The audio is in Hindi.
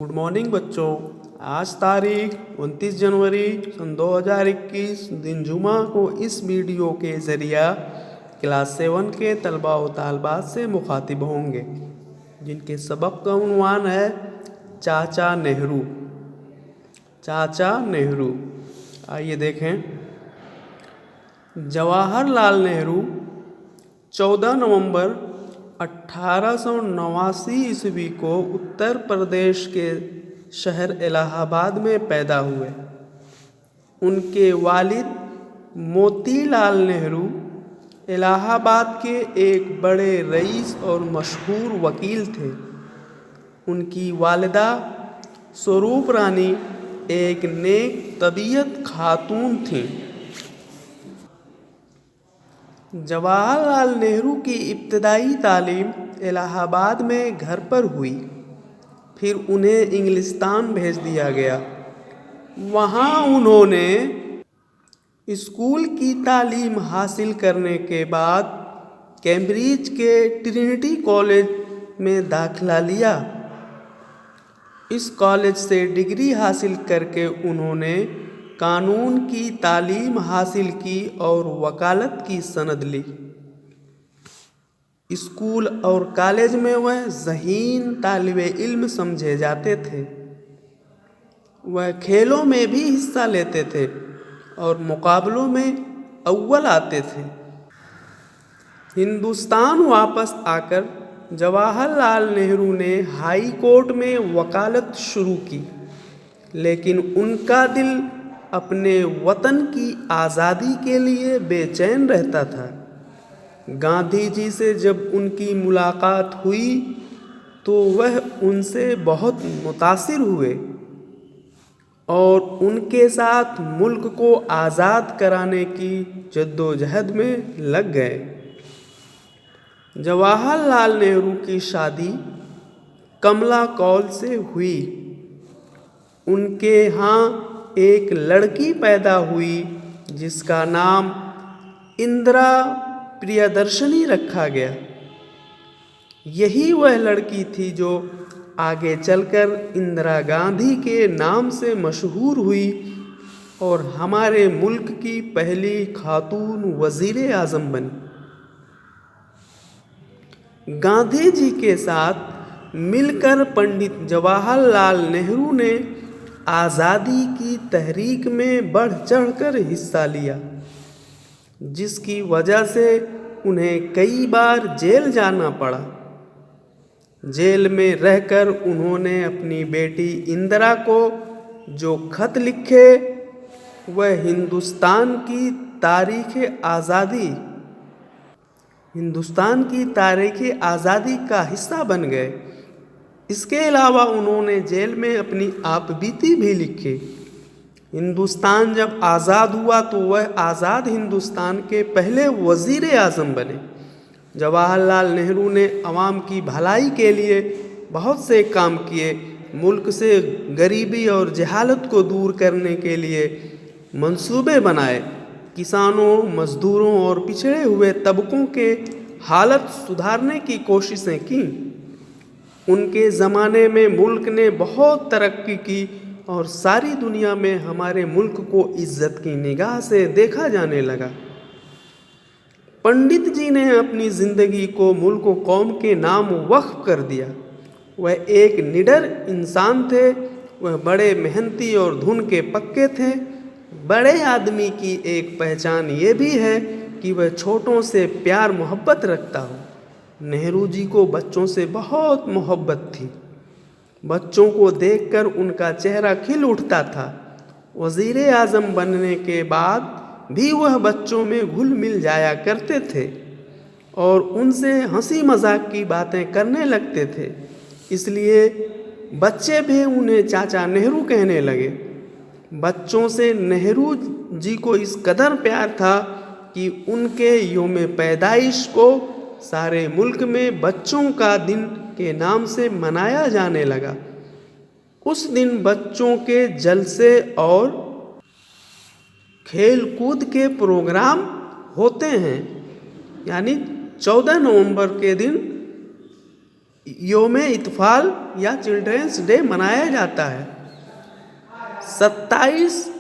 गुड मॉर्निंग बच्चों। आज तारीख 29 जनवरी सन 2021 दिन जुमा को इस वीडियो के ज़रिए क्लास 7 के तलबा व तालबात से मुखातिब होंगे, जिनके सबक का उन्वान है चाचा नेहरू। चाचा नेहरू, आइए देखें। जवाहरलाल नेहरू 14 नवंबर 1889 ईस्वी को उत्तर प्रदेश के शहर इलाहाबाद में पैदा हुए। उनके वालिद मोतीलाल नेहरू इलाहाबाद के एक बड़े रईस और मशहूर वकील थे। उनकी वालिदा स्वरूप रानी एक नेक तबीयत खातून थीं। जवाहरलाल नेहरू की इब्तदाई तालीम इलाहाबाद में घर पर हुई, फिर उन्हें इंग्लिस्तान भेज दिया गया। वहाँ उन्होंने स्कूल की तालीम हासिल करने के बाद कैम्ब्रिज के ट्रिनिटी कॉलेज में दाखिला लिया। इस कॉलेज से डिग्री हासिल करके उन्होंने कानून की तालीम हासिल की और वकालत की सनद ली। स्कूल और कॉलेज में वह ज़हीन तालिबे इल्म समझे जाते थे। वह खेलों में भी हिस्सा लेते थे और मुकाबलों में अव्वल आते थे। हिंदुस्तान वापस आकर जवाहरलाल नेहरू ने हाई कोर्ट में वकालत शुरू की, लेकिन उनका दिल अपने वतन की आज़ादी के लिए बेचैन रहता था। गांधी जी से जब उनकी मुलाकात हुई तो वह उनसे बहुत मुतासिर हुए और उनके साथ मुल्क को आज़ाद कराने की जद्दोजहद में लग गए। जवाहरलाल नेहरू की शादी कमला कौल से हुई। उनके यहाँ एक लड़की पैदा हुई जिसका नाम इंदिरा प्रियदर्शनी रखा गया। यही वह लड़की थी जो आगे चलकर इंदिरा गांधी के नाम से मशहूर हुई और हमारे मुल्क की पहली खातून वज़ीर आज़म बनी। गांधी जी के साथ मिलकर पंडित जवाहरलाल नेहरू ने आज़ादी की तहरीक में बढ़ चढ़कर हिस्सा लिया, जिसकी वजह से उन्हें कई बार जेल जाना पड़ा। जेल में रहकर उन्होंने अपनी बेटी इंदिरा को जो खत लिखे वह हिंदुस्तान की तारीख़ आज़ादी का हिस्सा बन गए। इसके अलावा उन्होंने जेल में अपनी आपबीती भी लिखी। हिंदुस्तान जब आज़ाद हुआ तो वह आज़ाद हिंदुस्तान के पहले वज़ीर आज़म बने। जवाहरलाल नेहरू ने आवाम की भलाई के लिए बहुत से काम किए। मुल्क से गरीबी और जहालत को दूर करने के लिए मंसूबे बनाए। किसानों, मज़दूरों और पिछड़े हुए तबकों के हालत सुधारने की कोशिशें की। उनके ज़माने में मुल्क ने बहुत तरक्की की और सारी दुनिया में हमारे मुल्क को इज़्ज़त की निगाह से देखा जाने लगा। पंडित जी ने अपनी ज़िंदगी को मुल्क व कौम के नाम वक्फ कर दिया। वह एक निडर इंसान थे। वह बड़े मेहनती और धुन के पक्के थे। बड़े आदमी की एक पहचान ये भी है कि वह छोटों से प्यार मोहब्बत रखता हो। नेहरू जी को बच्चों से बहुत मोहब्बत थी। बच्चों को देखकर उनका चेहरा खिल उठता था। वज़ीर आज़म बनने के बाद भी वह बच्चों में घुल मिल जाया करते थे और उनसे हंसी मजाक की बातें करने लगते थे। इसलिए बच्चे भी उन्हें चाचा नेहरू कहने लगे। बच्चों से नेहरू जी को इस कदर प्यार था कि उनके यौम पैदाइश को सारे मुल्क में बच्चों का दिन के नाम से मनाया जाने लगा। उस दिन बच्चों के जलसे और खेल कूद के प्रोग्राम होते हैं। यानी 14 नवंबर के दिन योम इत्फाल या चिल्ड्रेंस डे मनाया जाता है। 27